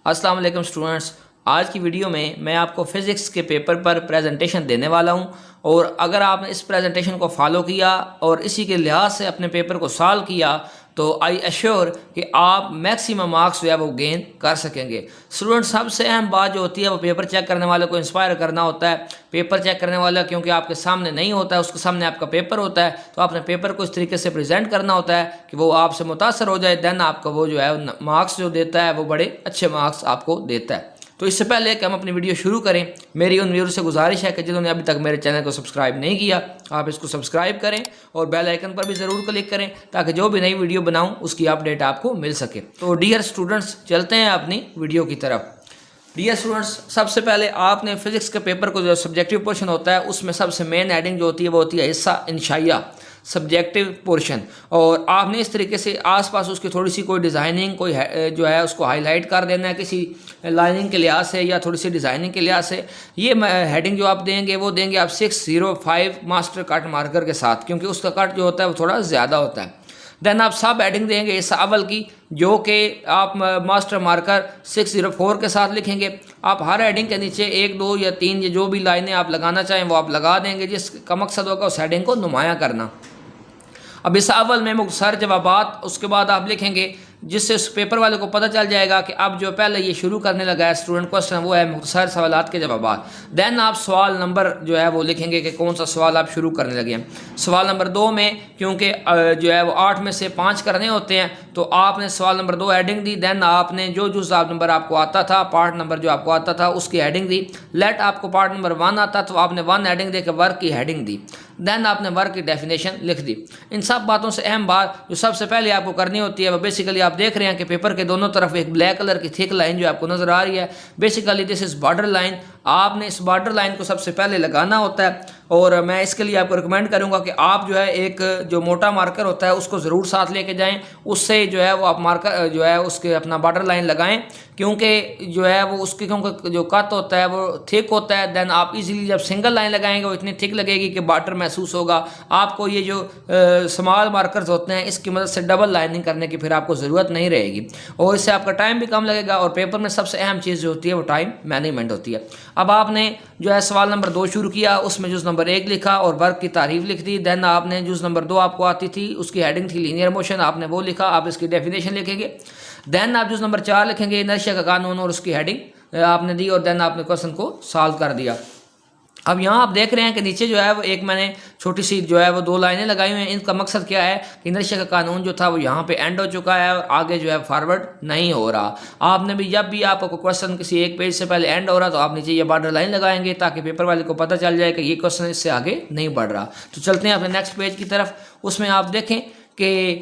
अस्सलाम वालेकुम स्टूडेंट्स। आज की वीडियो में मैं आपको फ़िज़िक्स के पेपर पर प्रेजेंटेशन देने वाला हूं और अगर आपने इस प्रेजेंटेशन को फॉलो किया और इसी के लिहाज से अपने पेपर को सॉल्व किया तो आई एश्योर कि आप मैक्सिमम मार्क्स जो है वो गेन कर सकेंगे। स्टूडेंट्स, सबसे अहम बात जो होती है वो पेपर चेक करने वाले को इंस्पायर करना होता है। पेपर चेक करने वाला क्योंकि आपके सामने नहीं होता है, उसके सामने आपका पेपर होता है, तो आपने पेपर को इस तरीके से प्रेजेंट करना होता है कि वो आपसे मुतासर हो जाए। देन आपका वो जो है मार्क्स जो देता है वो बड़े अच्छे मार्क्स आपको देता है। तो इससे पहले कि हम अपनी वीडियो शुरू करें, मेरी उन व्यूअर्स से गुजारिश है कि जिन्होंने अभी तक मेरे चैनल को सब्सक्राइब नहीं किया, आप इसको सब्सक्राइब करें और बेल आइकन पर भी ज़रूर क्लिक करें ताकि जो भी नई वीडियो बनाऊं उसकी अपडेट आपको मिल सके। तो डियर स्टूडेंट्स, चलते हैं अपनी वीडियो की तरफ। डियर स्टूडेंट्स, सबसे पहले आपने फिजिक्स के पेपर को जो सब्जेक्टिव पोर्शन होता है उसमें सबसे मेन हेडिंग जो होती है वो होती है हिस्सा इंशाइया, सब्जेक्टिव पोर्शन। और आपने इस तरीके से आसपास उसकी थोड़ी सी कोई डिज़ाइनिंग कोई जो है उसको हाईलाइट कर देना है किसी लाइनिंग के लिहाज से या थोड़ी सी डिज़ाइनिंग के लिहाज से। ये हेडिंग जो आप देंगे वो देंगे आप 605 मास्टर कट मार्कर के साथ, क्योंकि उसका कट जो होता है वो थोड़ा ज़्यादा होता है। देन आप सब हेडिंग देंगे इस अव्वल की, जो कि आप मास्टर मार्कर 604 के साथ लिखेंगे। आप हर हेडिंग के नीचे 1, 2 या 3 जो भी लाइनें आप लगाना चाहें वो आप लगा देंगे, जिसका मकसद होगा उस हेडिंग को नुमाया करना। अब इस अव्वल में मुख्तसर जवाबात, उसके बाद आप लिखेंगे जिससे उस पेपर वाले को पता चल जाएगा कि अब जो पहले ये शुरू करने लगा है स्टूडेंट क्वेश्चन वो है मुख्तसर सवालात के जवाबात। देन आप सवाल नंबर जो है वो लिखेंगे कि कौन सा सवाल आप शुरू करने लगे हैं। सवाल नंबर 2 में क्योंकि जो है वो 8 में से 5 करने होते हैं तो आपने सवाल नंबर 2 हेडिंग दी। देन आपने जो नंबर आपको आता था, पार्ट नंबर जो आपको आता था उसकी हेडिंग दी। लेट आपको पार्ट नंबर 1 आता तो आपने 1 हेडिंग दे के वर्क की हेडिंग दी। देन आपने वर्क की डेफिनेशन लिख दी। इन सब बातों से अहम बात जो सबसे पहले आपको करनी होती है वो बेसिकली आप देख रहे हैं कि पेपर के दोनों तरफ एक ब्लैक कलर की थिक लाइन जो आपको नजर आ रही है, basically this is border line. आपने इस बॉर्डर लाइन को सबसे पहले लगाना होता है और मैं इसके लिए आपको रिकमेंड करूंगा कि आप जो है एक जो मोटा मार्कर होता है उसको ज़रूर साथ लेके जाएं, उससे जो है वो आप मार्कर जो है उसके अपना बॉर्डर लाइन लगाएं, क्योंकि जो है वो उसके क्योंकि जो कट होता है वो थिक होता है। देन आप इजीली जब सिंगल लाइन लगाएंगे वो इतनी थिक लगेगी कि बॉर्डर महसूस होगा। आपको ये जो स्मॉल मार्कर्स होते हैं इसकी मदद से डबल लाइनिंग करने की फिर आपको ज़रूरत नहीं रहेगी और इससे आपका टाइम भी कम लगेगा। और पेपर में सबसे अहम चीज़ जो होती है वो टाइम मैनेजमेंट होती है। अब आपने जो है सवाल नंबर 2 शुरू किया, उसमें जुज़ नंबर 1 लिखा और वर्क की तारीफ लिख दी। देन आपने जुज़ नंबर 2 आपको आती थी, उसकी हेडिंग थी लीनियर मोशन, आपने वो लिखा, आप इसकी डेफिनेशन लिखेंगे। देन आप जुज़ नंबर 4 लिखेंगे इनर्शिया का कानून और उसकी हेडिंग आपने दी और देन आपने क्वेश्चन को सॉल्व कर दिया। अब यहाँ आप देख रहे हैं कि नीचे जो है वो एक मैंने छोटी सी जो है वो 2 लाइनें लगाई हुई हैं। इनका मकसद क्या है कि इनर्शिया का कानून जो था वो यहाँ पे एंड हो चुका है और आगे जो है फॉरवर्ड नहीं हो रहा। आपने भी जब भी आपको क्वेश्चन किसी एक पेज से पहले एंड हो रहा तो आप नीचे ये बॉर्डर लाइन लगाएंगे ताकि पेपर वाले को पता चल जाए कि ये क्वेश्चन इससे आगे नहीं बढ़ रहा। तो चलते हैं अपने नेक्स्ट पेज की तरफ। उसमें आप देखें कि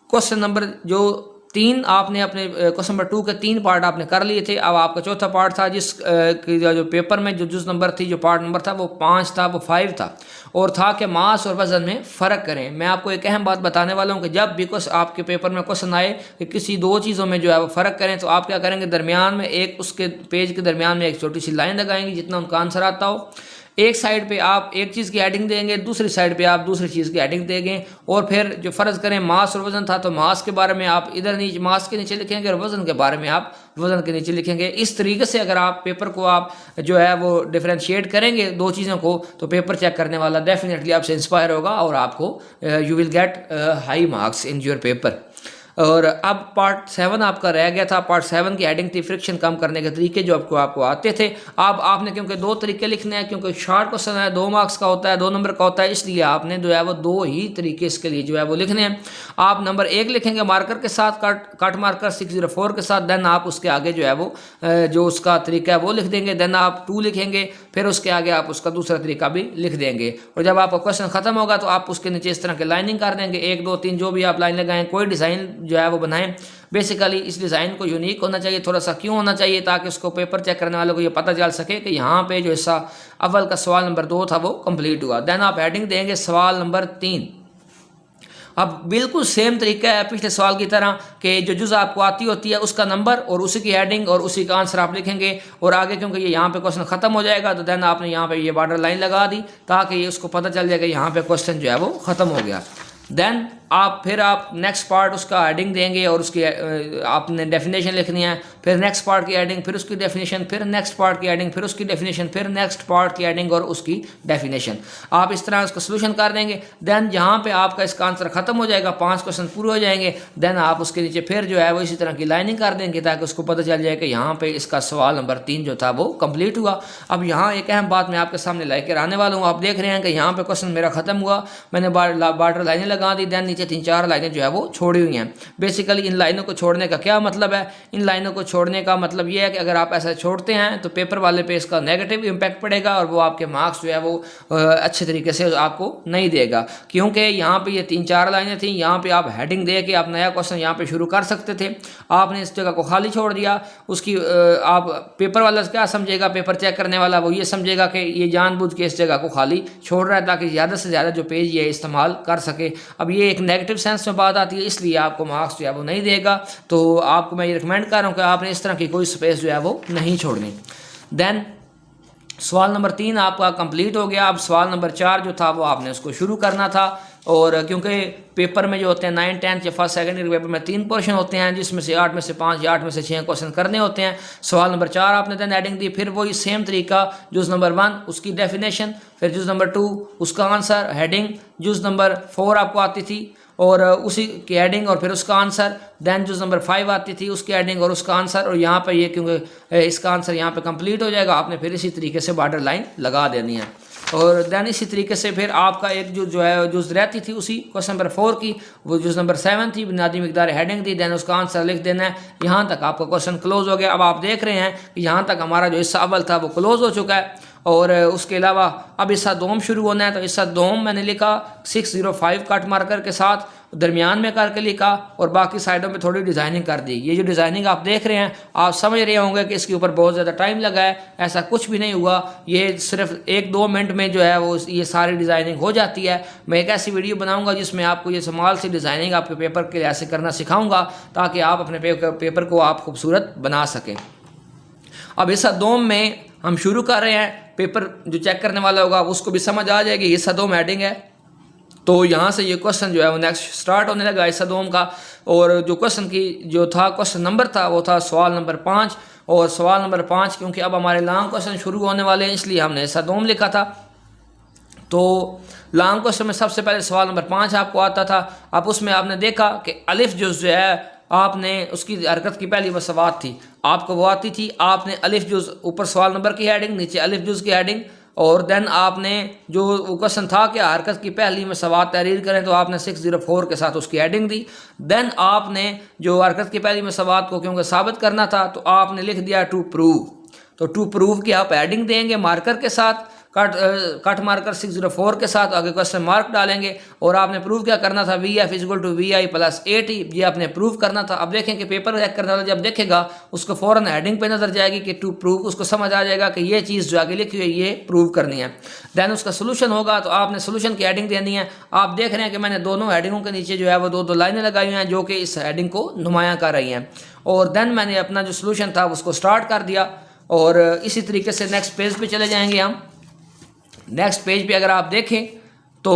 क्वेश्चन नंबर जो 3 आपने अपने क्वेश्चन नंबर 2 के 3 पार्ट आपने कर लिए थे। अब आपका चौथा पार्ट था जिस जो पेपर में जो जुज़ नंबर थी, जो पार्ट नंबर था वो 5 था, वो 5 था और था कि मास और वजन में फ़र्क करें। मैं आपको एक अहम बात बताने वाला हूँ कि जब भी आपके पेपर में क्वेश्चन आए कि किसी 2 चीज़ों में जो है वो फ़र्क करें तो आप क्या करेंगे, दरमियान में एक उसके पेज के दरमियान में एक छोटी सी लाइन लगाएंगे जितना उनका आंसर आता हो। एक साइड पे आप एक चीज़ की हेडिंग देंगे, दूसरी साइड पे आप दूसरी चीज़ की हेडिंग देंगे और फिर जो फ़र्ज़ करें मास और वज़न था तो मास के बारे में आप इधर नीचे मास के नीचे लिखेंगे और वज़न के बारे में आप वज़न के नीचे लिखेंगे। इस तरीके से अगर आप पेपर को आप जो है वो डिफरेंशिएट करेंगे 2 चीज़ों को तो पेपर चेक करने वाला डेफिनेटली आपसे इंस्पायर होगा और आपको you will get high marks in your paper. और अब पार्ट 7 आपका रह गया था। पार्ट 7 की हेडिंग थी फ्रिक्शन कम करने के तरीके जो आपको आते थे। अब आपने क्योंकि 2 तरीके लिखने हैं, क्योंकि शॉर्ट क्वेश्चन है 2 मार्क्स का होता है, 2 नंबर का होता है, इसलिए आपने जो है वो 2 ही तरीके इसके लिए जो है वो लिखने हैं। आप नंबर 1 लिखेंगे मार्कर के साथ, कट मार्कर 604 के साथ। देन आप उसके आगे जो है वो जो उसका तरीका है वो लिख देंगे। देन आप 2 लिखेंगे, फिर उसके आगे आप उसका दूसरा तरीका भी लिख देंगे और जब आपका क्वेश्चन खत्म होगा तो आप उसके नीचे इस तरह की लाइनिंग कर देंगे। 1, 2, 3 जो भी आप लाइन लगाएं, कोई डिज़ाइन जो है वो बनाएं। बेसिकली इस डिज़ाइन को यूनिक होना चाहिए, थोड़ा सा क्यों होना चाहिए, ताकि उसको पेपर चेक करने वालों को ये पता चल सके कि यहाँ पे जो हिस्सा अव्वल का सवाल नंबर 2 था वो कंप्लीट हुआ। देन आप हेडिंग देंगे सवाल नंबर 3। अब बिल्कुल सेम तरीका है पिछले सवाल की तरह कि जो जुज़ आपको आती होती है उसका नंबर और उसी की हेडिंग और उसी का आंसर आप लिखेंगे और आगे क्योंकि ये यहाँ पे क्वेश्चन खत्म हो जाएगा तो देन आपने यहाँ पे ये बॉर्डर लाइन लगा दी ताकि ये उसको पता चल जाएगा यहाँ पे क्वेश्चन जो है वो ख़त्म हो गया। देन आप नेक्स्ट पार्ट उसका हेडिंग देंगे और उसकी आपने डेफिनेशन लिखनी है। फिर नेक्स्ट पार्ट की हेडिंग, फिर उसकी डेफिनेशन, फिर नेक्स्ट पार्ट की हेडिंग, फिर उसकी डेफिनेशन, फिर नेक्स्ट पार्ट की हेडिंग और उसकी डेफिनेशन। आप इस तरह उसका सोल्यूशन कर देंगे। देन जहाँ पे आपका इसका आंसर खत्म हो जाएगा, 5 क्वेश्चन पूरे हो जाएंगे, देन आप उसके नीचे फिर जो है वो इसी तरह की लाइनिंग कर देंगे ताकि उसको पता चल जाए कि यहाँ पे इसका सवाल नंबर 3 जो था वो कंप्लीट हुआ। अब यहाँ एक अहम बात मैं आपके सामने लेकर आने वाला हूँ। आप देख रहे हैं कि यहाँ पे क्वेश्चन मेरा खत्म हुआ, मैंने बॉर्डर लाइनें लगा दी, देन नीचे 3-4 लाइनें जो है वो छोड़ी हुई हैं। बेसिकली इन लाइनों को छोड़ने का क्या मतलब है? इन लाइनों को छोड़ने का मतलब ये है कि अगर आप ऐसा छोड़ते हैं तो पेपर वाले पे इसका नेगेटिव इम्पैक्ट पड़ेगा और वो आपके मार्क्स जो है वो अच्छे तरीके से आपको नहीं देगा। क्योंकि यहाँ पे ये 3-4 लाइनें थी, यहाँ पे आप हेडिंग दे के आप नया क्वेश्चन यहाँ पे शुरू कर सकते थे, आपने इस जगह को खाली छोड़ दिया। उसकी आप पेपर वाला क्या समझेगा, पेपर चेक करने वाला वो ये समझेगा कि ये जानबूझ के इस जगह को खाली छोड़ रहा है ताकि ज़्यादा से ज़्यादा जो पेज ये इस्तेमाल कर सके। अब ये एक नेगेटिव सेंस में बात आती है, इसलिए आपको मार्क्स जो है वो नहीं देगा। तो आपको मैं ये रिकमेंड कर रहा हूँ कि आपने इस तरह की कोई स्पेस जो है वो नहीं छोड़नी। देन सवाल नंबर 3 आपका कंप्लीट हो गया। अब सवाल नंबर 4 जो था वो आपने उसको शुरू करना था। और क्योंकि पेपर में जो होते हैं 9, 10 या फर्स्ट सेकंड ईयर पेपर में 3 पोर्शन होते हैं, जिसमें से 8 में से 5 या 8 में से 6 क्वेश्चन करने होते हैं। सवाल नंबर 4 आपने देन हेडिंग दी, फिर वही सेम तरीका, जुज नंबर 1 उसकी डेफिनेशन, फिर जुज नंबर 2 उसका आंसर हेडिंग, जुज नंबर 4 आपको आती थी और उसी की हेडिंग और फिर उसका आंसर, देन जुज नंबर 5 आती थी उसकी हेडिंग और उसका आंसर। और यहाँ पर ये क्योंकि इसका आंसर यहाँ पे कंप्लीट हो जाएगा, आपने फिर इसी तरीके से बॉर्डर लाइन लगा देनी है। और देन इसी तरीके से फिर आपका एक जो है जुज रहती थी उसी क्वेश्चन नंबर 4 की, वो जुज नंबर 7 थी, बुनियादी मिकदार हेडिंग दी, देन उसका आंसर लिख देना है। यहाँ तक आपका क्वेश्चन क्लोज हो गया। अब आप देख रहे हैं कि यहाँ तक हमारा जो हिस्सा अव्वल था वो क्लोज हो चुका है। और उसके अलावा अब हिस्सा दोम शुरू होना है। तो हिस्सा दोम मैंने लिखा 605 कट मार्कर के साथ, दरमियान में करके लिखा और बाकी साइडों में थोड़ी डिज़ाइनिंग कर दी। ये जो डिज़ाइनिंग आप देख रहे हैं, आप समझ रहे होंगे कि इसके ऊपर बहुत ज़्यादा टाइम लगा है। ऐसा कुछ भी नहीं हुआ, ये सिर्फ 1-2 मिनट में जो है वो ये सारी डिज़ाइनिंग हो जाती है। मैं एक ऐसी वीडियो बनाऊंगा जिसमें आपको ये समाल सी डिज़ाइनिंग आपके पेपर के ऐसे करना सिखाऊंगा ताकि आप अपने पेपर को आप खूबसूरत बना सकें। अब हिस्सा दोम में हम शुरू कर रहे हैं। पेपर जो चेक करने वाला होगा उसको भी समझ आ जाएगी हिस्सा दोम हेडिंग है। तो यहाँ से ये क्वेश्चन जो है वो नेक्स्ट स्टार्ट होने लगा हिस्सा दोम का। और जो क्वेश्चन की जो था क्वेश्चन नंबर था वो था सवाल नंबर 5। और सवाल नंबर 5 क्योंकि अब हमारे लॉन्ग क्वेश्चन शुरू होने वाले हैं इसलिए हमने हिस्सा दोम लिखा था। तो लॉन्ग क्वेश्चन में सबसे पहले सवाल नंबर 5 आपको आता था। अब उसमें आपने देखा कि अलिफ जो है आपने उसकी हरकत की पहली मसवात थी, आपको वो आती थी। आपने अलिफ जुज ऊपर सवाल नंबर की हेडिंग, नीचे अलिफ जुज की हेडिंग, और देन आपने जो क्वेश्चन था कि हरकत की पहली मसवात तहरीर करें तो आपने 604 के साथ उसकी हेडिंग दी। देन आपने जो हरकत की पहली मसवात को क्योंकि साबित करना था तो आपने लिख दिया टू प्रूव। तो टू प्रूव की आप हेडिंग देंगे मार्कर के साथ, कट मार्कर 604 के साथ, आगे क्वेश्चन मार्क डालेंगे। और आपने प्रूव क्या करना था, VF = VI + 80, ये आपने प्रूव करना था। अब देखें कि पेपर चेक करने वाला जब देखेगा उसको फ़ौरन हेडिंग पे नजर जाएगी कि टू प्रूव, उसको समझ आ जाएगा कि ये चीज़ जो आगे लिखी हुई है ये प्रूव करनी है। देन उसका सोल्यूशन होगा तो आपने सोल्यूशन की हेडिंग देनी है। आप देख रहे हैं कि मैंने दोनों हेडिंगों के नीचे जो है वो 2-2 लाइनें लगाई हुई हैं जो कि इस हेडिंग को नुमायाँ कर रही हैं। और देन मैंने अपना जो सोल्यूशन था उसको स्टार्ट कर दिया। और इसी तरीके से नेक्स्ट पेज पे चले जाएंगे हम। नेक्स्ट पेज पे अगर आप देखें तो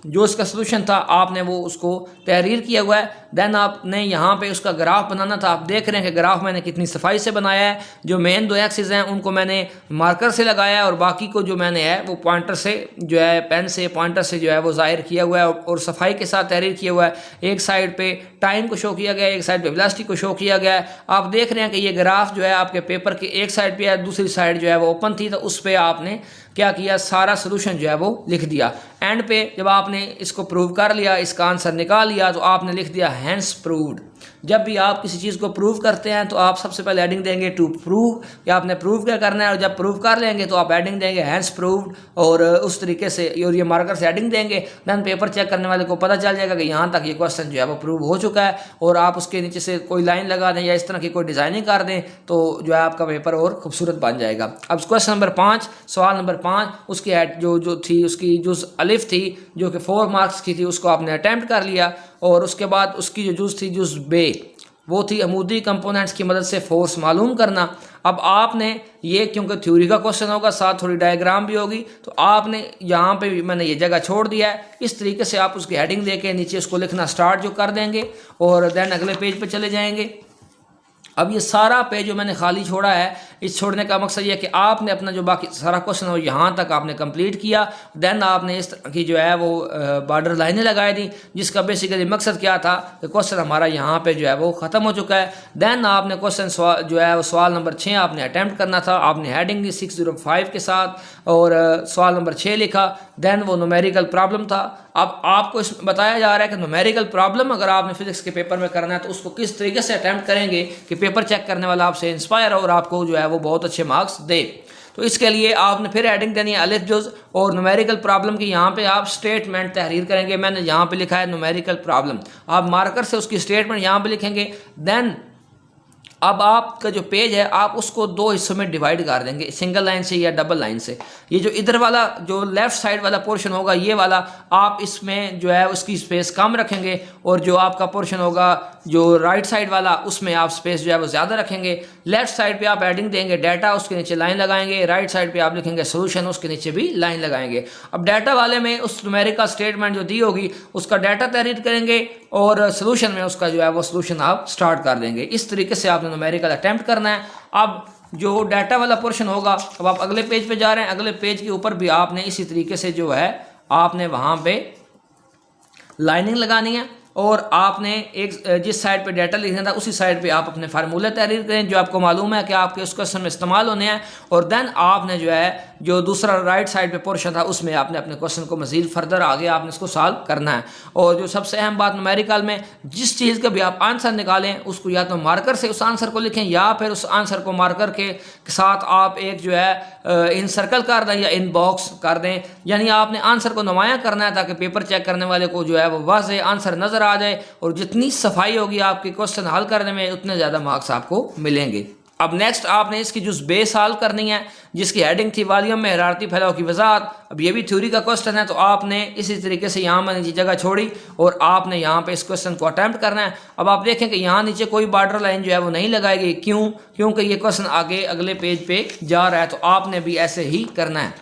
जो इसका सोल्यूशन था आपने वो उसको तहरीर किया हुआ है। देन आपने यहाँ पे उसका ग्राफ बनाना था। आप देख रहे हैं कि ग्राफ मैंने कितनी सफाई से बनाया है। जो मेन 2 एक्सिस हैं उनको मैंने मार्कर से लगाया है और बाकी को जो मैंने है वो पॉइंटर से जो है पेन से पॉइंटर से जो है वो ज़ाहिर किया हुआ है और सफाई के साथ तहरीर किया हुआ है। एक साइड पे टाइम को शो किया गया है, एक साइड पे वेलोसिटी को शो किया गया है। आप देख रहे हैं कि ये ग्राफ जो है आपके पेपर के एक साइड पे है, दूसरी साइड जो है वो ओपन थी, तो उस पर आपने क्या किया, सारा सोल्यूशन जो है वो लिख दिया। एंड पे जब आपने इसको प्रूव कर लिया, इसका आंसर निकाल लिया, तो आपने लिख दिया हैंस प्रूव्ड। जब भी आप किसी चीज़ को प्रूव करते हैं तो आप सबसे पहले हेडिंग देंगे टू प्रूव कि आपने प्रूव क्या करना है, और जब प्रूव कर लेंगे तो आप हेडिंग देंगे हैंस प्रूव्ड और उस तरीके से और ये मार्कर से हेडिंग देंगे। देन पेपर चेक करने वाले को पता चल जाएगा कि यहाँ तक ये क्वेश्चन जो है वो प्रूव हो चुका है। और आप उसके नीचे से कोई लाइन लगा दें या इस तरह की कोई डिज़ाइनिंग कर दें तो जो है आपका पेपर और खूबसूरत बन जाएगा। अब क्वेश्चन नंबर 5, सवाल नंबर 5, उसकी जो थी उसकी जो अलिफ थी जो कि 4 मार्क्स की थी उसको आपने अटैम्प्ट कर लिया। और उसके बाद उसकी जो जुज़ थी जुज़ बे, वो थी अमूदी कंपोनेंट्स की मदद से फोर्स मालूम करना। अब आपने ये क्योंकि थ्योरी का क्वेश्चन होगा साथ थोड़ी डायग्राम भी होगी तो आपने यहाँ पे भी मैंने ये जगह छोड़ दिया है। इस तरीके से आप उसकी हेडिंग दे के नीचे उसको लिखना स्टार्ट जो कर देंगे और देन अगले पेज पे चले जाएंगे। अब ये सारा पेज जो मैंने खाली छोड़ा है, इस छोड़ने का मकसद ये है कि आपने अपना जो बाकी सारा क्वेश्चन है वो यहाँ तक आपने कंप्लीट किया। देन आपने इस तरह की जो है वो बॉर्डर लाइनें लगाई दी, जिसका बेसिकली मकसद क्या था कि क्वेश्चन हमारा यहाँ पे जो है वो ख़त्म हो चुका है। देन आपने क्वेश्चन जो है वो सवाल नंबर 6 आपने अटैम्प्ट करना था। आपने हेडिंग दी 605 के साथ और सवाल नंबर 6 लिखा। देन वो न्यूमेरिकल प्रॉब्लम था। अब आपको इसमें बताया जा रहा है कि न्यूमेरिकल प्रॉब्लम अगर आपने फिजिक्स के पेपर में करना है तो उसको किस तरीके से अटैम्प्ट करेंगे कि पेपर चेक करने वाला आपसे इंस्पायर हो और आपको जो है वो बहुत अच्छे मार्क्स दे। तो इसके लिए आपने फिर हेडिंग देनी है अलिफ जुज़ और न्यूमेरिकल प्रॉब्लम की यहाँ पे आप स्टेटमेंट तहरीर करेंगे। मैंने यहाँ पे लिखा है न्यूमेरिकल प्रॉब्लम, आप मार्कर से उसकी स्टेटमेंट यहाँ पे लिखेंगे। देन अब आपका जो पेज है आप उसको दो हिस्सों में डिवाइड कर देंगे, सिंगल लाइन से या डबल लाइन से। ये जो इधर वाला जो लेफ्ट साइड वाला पोर्शन होगा ये वाला आप इसमें जो है उसकी स्पेस कम रखेंगे और जो आपका पोर्शन होगा जो राइट साइड वाला उसमें आप स्पेस जो है वो ज़्यादा रखेंगे। लेफ्ट साइड पे आप हेडिंग देंगे डाटा, उसके नीचे लाइन लगाएंगे। राइट साइड पे आप लिखेंगे सोल्यूशन, उसके नीचे भी लाइन लगाएंगे। अब डाटा वाले में उस न्यूमेरिकल स्टेटमेंट जो दी होगी उसका डाटा तहरीर करेंगे और सोल्यूशन में उसका जो है वो सोल्यूशन आप स्टार्ट कर देंगे। इस तरीके से आपने न्यूमेरिकल अटैम्प्ट करना है। अब जो डाटा वाला पोर्शन होगा, अब आप अगले पेज पे जा रहे हैं, अगले पेज के ऊपर भी आपने इसी तरीके से जो है आपने वहाँ पे लाइनिंग लगानी है और आपने एक जिस साइड पे डाटा लिखना था उसी साइड पे आप अपने फार्मूले तहरीर करें जो आपको मालूम है कि आपके उस क्वेश्चन में इस्तेमाल होने हैं। और देन आपने जो है जो दूसरा राइट साइड पे पोर्शन था उसमें आपने अपने क्वेश्चन को मजीद फर्दर आगे आपने इसको सॉल्व करना है। और जो सबसे अहम बात न्यूमेरिकल में जिस चीज़ का भी आप आंसर निकालें उसको या तो मार्कर से उस आंसर को लिखें या फिर उस आंसर को मार्कर के साथ आप एक जो है इन सर्कल कर दें या इन बॉक्स कर दें। यानी आपने आंसर को नुमायाँ करना है ताकि पेपर चेक करने वाले को जो है वो वाज़ेह आंसर नज़र आ जाए और जितनी सफाई होगी आपके क्वेश्चन हल करने में उतने ज़्यादा मार्क्स आपको मिलेंगे। अब नेक्स्ट आपने इसकी जो बेस सॉल्व करनी है जिसकी हेडिंग थी वॉल्यूम में हरारती फैलाव की वजाहत। अब ये भी थ्योरी का क्वेश्चन है तो आपने इसी तरीके से यहाँ मैंने जगह छोड़ी और आपने यहाँ पे इस क्वेश्चन को अटैम्प्ट करना है। अब आप देखें कि यहाँ नीचे कोई बॉर्डर लाइन जो है वो नहीं लगाएगी। क्यों? क्योंकि ये क्वेश्चन आगे अगले पेज पे जा रहा है तो आपने भी ऐसे ही करना है।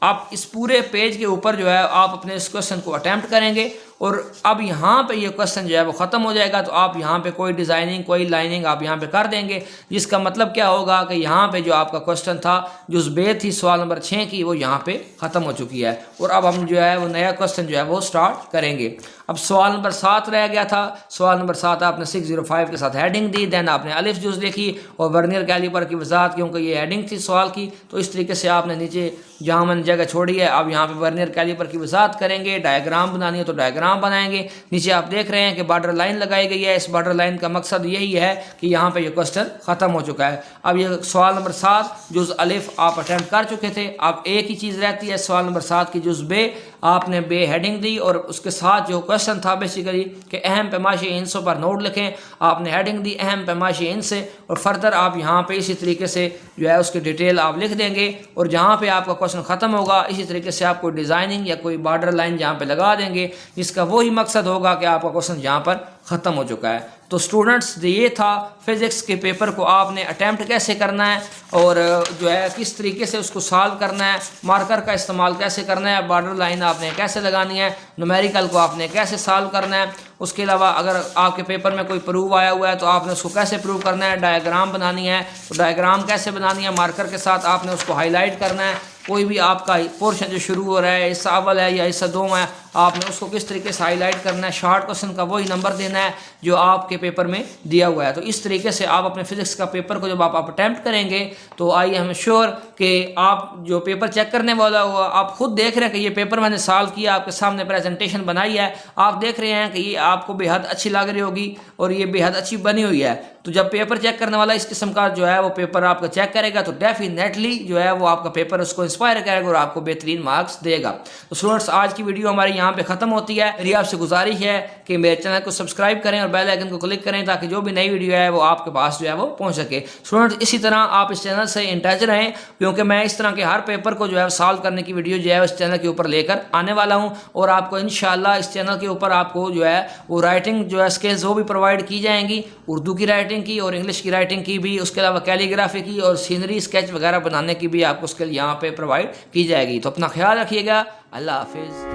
आप इस पूरे पेज के ऊपर जो है आप अपने इस क्वेश्चन को अटैम्प्ट करेंगे और अब यहाँ पे ये क्वेश्चन जो है वो ख़त्म हो जाएगा तो आप यहाँ पे कोई डिज़ाइनिंग कोई लाइनिंग आप यहाँ पे कर देंगे। जिसका मतलब क्या होगा कि यहाँ पे जो आपका क्वेश्चन था जो बे थी सवाल नंबर 6 की वो यहाँ पे ख़त्म हो चुकी है और अब हम जो है वो नया क्वेश्चन जो है वो स्टार्ट करेंगे। अब सवाल नंबर 7 रह गया था। सवाल नंबर 7 आपने 605 के साथ हेडिंग दी, देन आपने अलिफ जुज़ लिखी और वर्नियर कैलिपर की वजाहत क्योंकि ये हेडिंग थी सवाल की तो इस तरीके से आपने नीचे जहाँ मैंने जगह छोड़ी है अब यहाँ पे वर्नियर कैलिपर की वजाहत करेंगे। डायग्राम बनानी है तो डायग्राम बनाएंगे। नीचे आप देख रहे हैं कि बॉर्डर लाइन लगाई गई है। इस बॉर्डर लाइन का मकसद यही है कि यहाँ पे ये क्वेश्चन ख़त्म हो चुका है। अब ये सवाल नंबर 7 जुज़ अलिफ आप अटैम्प्ट कर चुके थे। अब एक ही चीज़ रहती है सवाल नंबर 7 की जुज़ बे आपने बे हेडिंग दी और उसके साथ जो क्वेश्चन था बेसिकली कि अहम पैमाशी हिस्सों पर नोट लिखें। आपने हेडिंग दी अहम पैमाशी हिस्स से और फर्दर आप यहाँ पे इसी तरीके से जो है उसकी डिटेल आप लिख देंगे और जहाँ पे आपका क्वेश्चन ख़त्म होगा इसी तरीके से आप कोई डिज़ाइनिंग या कोई बॉर्डर लाइन जहाँ पे लगा देंगे जिसका वही मकसद होगा कि आपका क्वेश्चन यहाँ पर ख़त्म हो चुका है। तो स्टूडेंट्स ये था फिज़िक्स के पेपर को आपने अटैम्प्ट कैसे करना है और जो है किस तरीके से उसको सॉल्व करना है, मार्कर का इस्तेमाल कैसे करना है, बॉर्डर लाइन आपने कैसे लगानी है, न्यूमेरिकल को आपने कैसे सॉल्व करना है। उसके अलावा अगर आपके पेपर में कोई प्रूफ आया हुआ है तो आपने उसको कैसे प्रूव करना है, डायग्राम बनानी है तो डायग्राम कैसे बनानी है, मार्कर के साथ आपने उसको हाईलाइट करना है। कोई भी आपका पोर्शन जो शुरू हो रहा है हिस्सा अव्वल है या हिस्सा 2 है आपने उसको किस तरीके से हाईलाइट करना है। शॉर्ट क्वेश्चन का वही नंबर देना है जो आपके पेपर में दिया हुआ है। तो इस तरीके से आप अपने फिजिक्स का पेपर को जब आप अटैम्प्ट करेंगे तो आइए हम श्योर कि आप जो पेपर चेक करने वाला हुआ आप खुद देख रहे हैं कि ये पेपर मैंने सॉल्व किया, आपके सामने प्रेजेंटेशन बनाई है, आप देख रहे हैं कि ये आपको बेहद अच्छी लग रही होगी और ये बेहद अच्छी बनी हुई है। तो जब पेपर चेक करने वाला इस किस्म का जो है वो पेपर आपका चेक करेगा तो डेफिनेटली जो है वो आपका पेपर उसको इंस्पायर करेगा और आपको बेहतरीन मार्क्स देगा। तो स्टूडेंट्स आज की वीडियो हमारी यहाँ पे ख़त्म होती है। मेरी आपसे गुजारिश है कि मेरे चैनल को सब्सक्राइब करें और बेल आइकन को क्लिक करें ताकि जो भी नई वीडियो है वो आपके पास जो है वो पहुँच सके। स्टूडेंट्स इसी तरह आप इस चैनल से इन टच रहें क्योंकि मैं इस तरह के हर पेपर को जो है सॉल्व करने की वीडियो जो है इस चैनल के ऊपर लेकर आने वाला हूँ और आपको इंशाल्लाह इस चैनल के ऊपर आपको जो है वो राइटिंग जो है स्किल्स वो भी प्रोवाइड की जाएंगी, उर्दू की राइटिंग की और इंग्लिश की राइटिंग की भी, उसके अलावा कैलीग्राफी की और सीनरी स्केच वगैरह बनाने की भी आपको स्किल यहाँ पे प्रोवाइड की जाएगी। तो अपना ख्याल रखिएगा। अल्लाह हाफिज़।